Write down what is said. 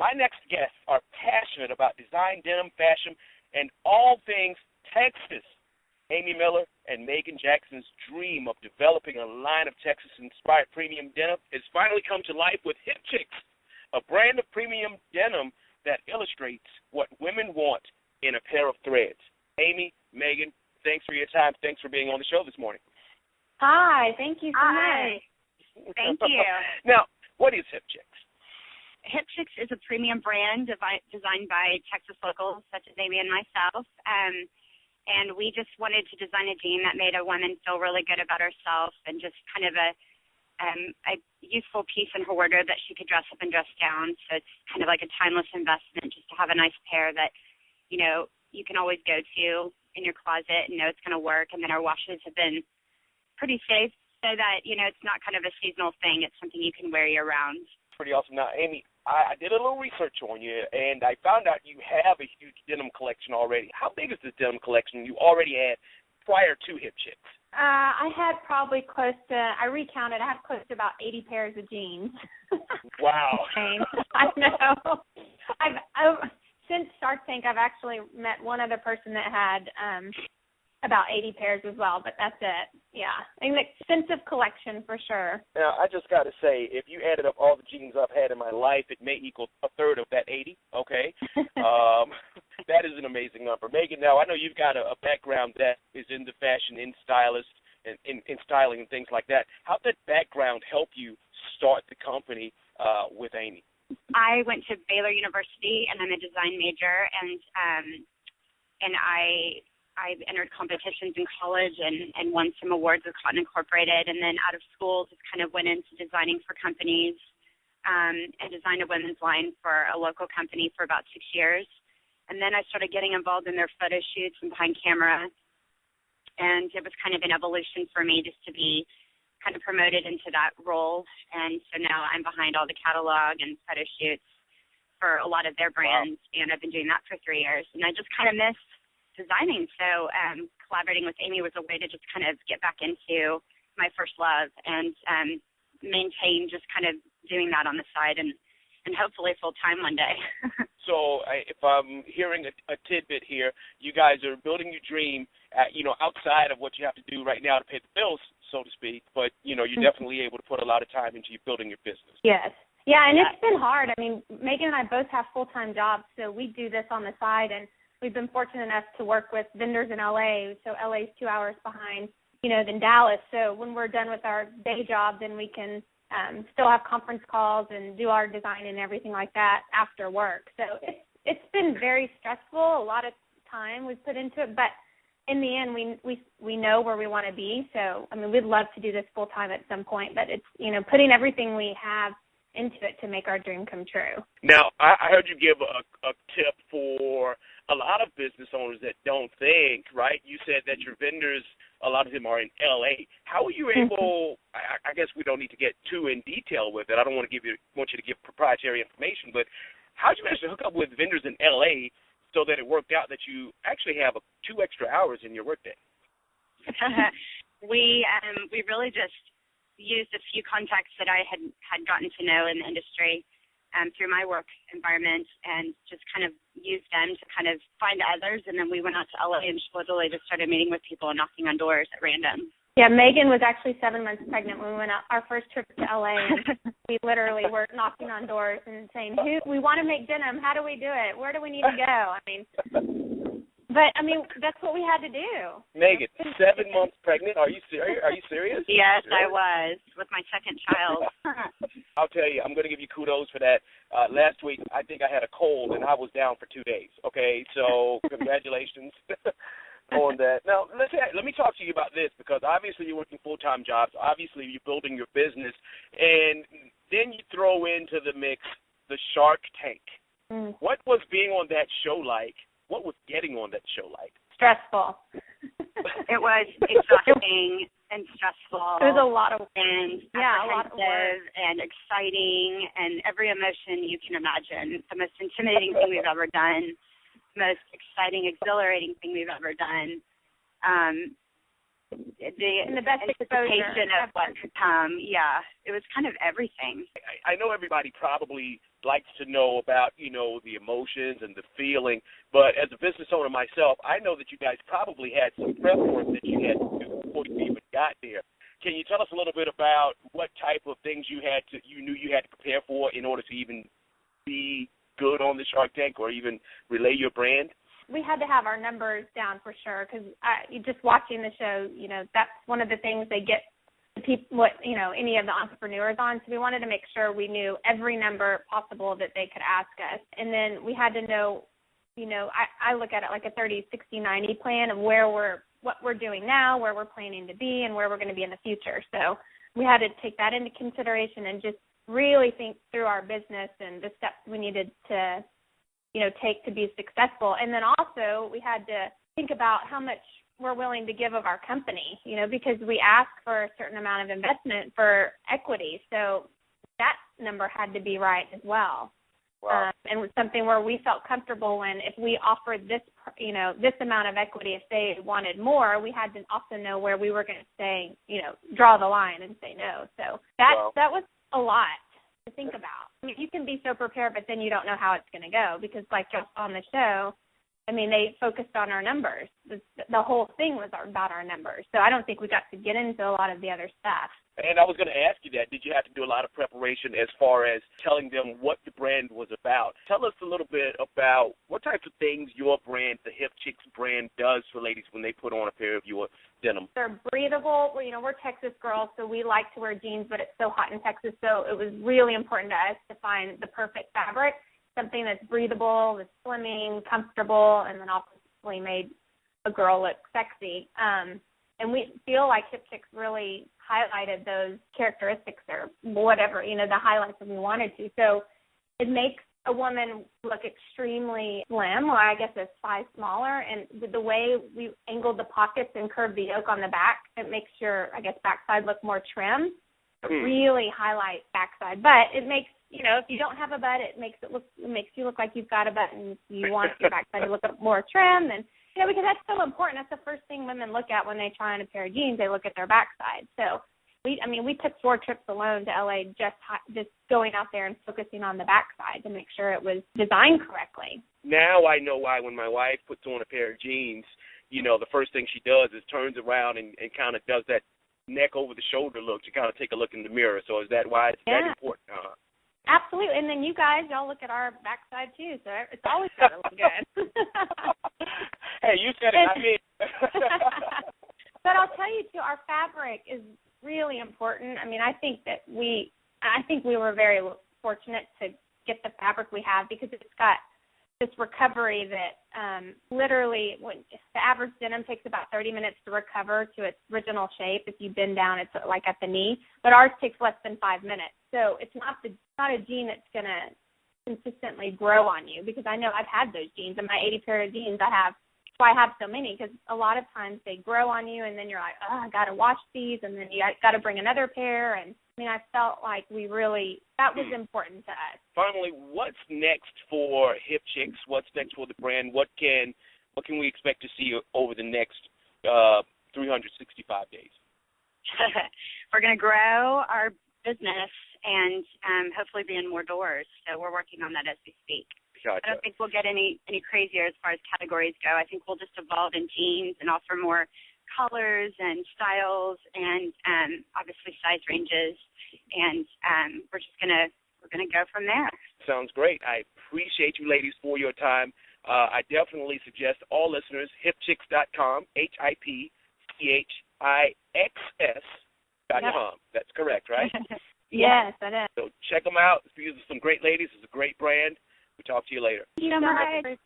My next guests are passionate about design, denim, fashion, and all things Texas. Aimee Miller and Megan Jackson's dream of developing a line of Texas-inspired premium denim has finally come to life with HipChixs, a brand of premium denim that illustrates what women want in a pair of threads. Aimee, Megan, thanks for your time. Thanks for being on the show this morning. Hi, thank you so much. Thank you. Now, what is HipChixs? HipChixs is a premium brand designed by Texas locals such as Aimee and myself. And we just wanted to design a jean that made a woman feel really good about herself and just kind of a useful piece in her wardrobe that she could dress up and dress down. So it's kind of like a timeless investment just to have a nice pair that, you know, you can always go to in your closet and know it's going to work. And then our washes have been pretty safe so that, you know, it's not kind of a seasonal thing. It's something you can wear year-round. Pretty awesome. Now, Aimee, I did a little research on you, and I found out you have a huge denim collection already. How big is this denim collection you already had prior to HipChixs? I had probably I recounted, I have close to about 80 pairs of jeans. Wow. I know. Since Shark Tank, I've actually met one other person that had about 80 pairs as well, but that's it. Yeah, an extensive collection for sure. Now, I just got to say, if you added up all the jeans I've had in my life, it may equal a third of that 80, okay? That is an amazing number. Megan, now, I know you've got a background that is in the fashion, in stylist, and in styling and things like that. How did that background help you start the company with Aimee? I went to Baylor University, and I'm a design major, and I entered competitions in college and won some awards with Cotton Incorporated, and then out of school just kind of went into designing for companies and designed a women's line for a local company for about 6 years. And then I started getting involved in their photo shoots and behind camera, and it was kind of an evolution for me just to be kind of promoted into that role. And so now I'm behind all the catalog and photo shoots for a lot of their brands, and I've been doing that for 3 years. And I just kind of miss designing, so collaborating with Aimee was a way to just kind of get back into my first love and maintain just kind of doing that on the side and hopefully full-time one day. So if I'm hearing a tidbit here, you guys are building your dream, outside of what you have to do right now to pay the bills, so to speak, but, you're definitely able to put a lot of time into building your business. Yes. Yeah, and it's been hard. I mean, Megan and I both have full-time jobs, so we do this on the side, and we've been fortunate enough to work with vendors in L.A., so L.A. is 2 hours behind, than Dallas. So when we're done with our day job, then we can still have conference calls and do our design and everything like that after work. So it's been very stressful, a lot of time we've put into it, but in the end, we know where we want to be. So, I mean, we'd love to do this full-time at some point, but it's, putting everything we have into it to make our dream come true. Now, I heard you give a tip for a lot of business owners that don't think, right? You said that your vendors, a lot of them are in L.A. How are you able, I guess we don't need to get too in detail with it. I don't want you to give proprietary information, but how did you manage to hook up with vendors in L.A. so that it worked out that you actually have 2 extra hours in your workday? We really just used a few contacts that I had gotten to know in the industry through my work environment, and just kind of used them to kind of find others. And then we went out to LA and literally just started meeting with people and knocking on doors at random. Yeah, Megan was actually 7 months pregnant when we went out our first trip to LA, and we literally were knocking on doors and saying, we want to make denim. How do we do it? Where do we need to go? But that's what we had to do. Megan, 7 months pregnant? Are you serious? Yes, really? I was, with my second child. I'll tell you, I'm going to give you kudos for that. Last week, I think I had a cold, and I was down for 2 days. Okay, so congratulations on that. Now, let me talk to you about this, because obviously you're working full-time jobs. Obviously you're building your business, and then you throw into the mix the Shark Tank. What was being on that show like? What was getting on that show like? Stressful. It was exhausting and stressful. It was a lot of and a lot of work. And exciting, and every emotion you can imagine. The most intimidating thing we've ever done, most exciting, exhilarating thing we've ever done. the best anticipation of what could come. Yeah, it was kind of everything. I know everybody probably likes to know about, the emotions and the feeling, but as a business owner myself, I know that you guys probably had some prep work that you had to do before you even got there. Can you tell us a little bit about what type of things you knew you had to prepare for in order to even be good on the Shark Tank or even relay your brand? We had to have our numbers down for sure, because just watching the show, that's one of the things they get the people, any of the entrepreneurs on. So we wanted to make sure we knew every number possible that they could ask us. And then we had to know, I look at it like a 30, 60, 90 plan of what we're doing now, where we're planning to be, and where we're going to be in the future. So we had to take that into consideration and just really think through our business and the steps we needed to take to be successful. And then also we had to think about how much we're willing to give of our company, because we ask for a certain amount of investment for equity. So that number had to be right as well. Wow. And it was something where we felt comfortable when if we offered this, this amount of equity, if they wanted more, we had to also know where we were going to say, draw the line and say no. So that was a lot to think about. I mean, you can be so prepared, but then you don't know how it's going to go, because like just on the show, they focused on our numbers. The whole thing was about our numbers. So I don't think we got to get into a lot of the other stuff. And I was going to ask you that. Did you have to do a lot of preparation as far as telling them what the brand was about? Tell us a little bit about what types of things your brand, the HipChixs brand, does for ladies when they put on a pair of your denim. They're breathable. We're Texas girls, so we like to wear jeans, but it's so hot in Texas, so it was really important to us to find the perfect fabric, something that's breathable, that's slimming, comfortable, and then obviously made a girl look sexy. And we feel like HipChixs really highlighted those characteristics or whatever, the highlights that we wanted to. So it makes a woman look extremely slim, or I guess a size smaller. And with the way we angled the pockets and curved the yoke on the back, it makes your, backside look more trim. It really highlights backside. But it makes, if you don't have a butt, it makes you look like you've got a butt, and you want your backside to look more trim. And because that's so important. That's the first thing women look at when they try on a pair of jeans. They look at their backside. So we took 4 trips alone to LA just going out there and focusing on the backside to make sure it was designed correctly. Now I know why when my wife puts on a pair of jeans, the first thing she does is turns around and kind of does that neck over the shoulder look to kind of take a look in the mirror. So is that why it's that important? Absolutely. And then you guys, y'all look at our backside too, so it's always got to look good. Hey, you said it, not me. But I'll tell you too, our fabric is really important. I think we were very fortunate to get the fabric we have, because it's got this recovery that literally, the average denim takes about 30 minutes to recover to its original shape. If you bend down, it's like at the knee, but ours takes less than 5 minutes. So it's not a jean that's going to consistently grow on you, because I know I've had those jeans. In my 80 pair of jeans, that's why I have so many, because a lot of times they grow on you, and then you're like, I got to wash these, and then you got to bring another pair. And I felt like that was important to us. Finally, what's next for HipChixs? What's next for the brand? What can we expect to see over the next 365 days? We're going to grow our business and hopefully be in more doors. So we're working on that as we speak. Gotcha. I don't think we'll get any crazier as far as categories go. I think we'll just evolve in jeans and offer more colors and styles and obviously size ranges, and we're gonna go from there. Sounds great. I appreciate you ladies for your time. I definitely suggest all listeners HipChixs.com, HipChixs.com. That's correct, right? Yes, that is. So check them out. These are some great ladies. It's a great brand. We'll talk to you later. Thank you so much.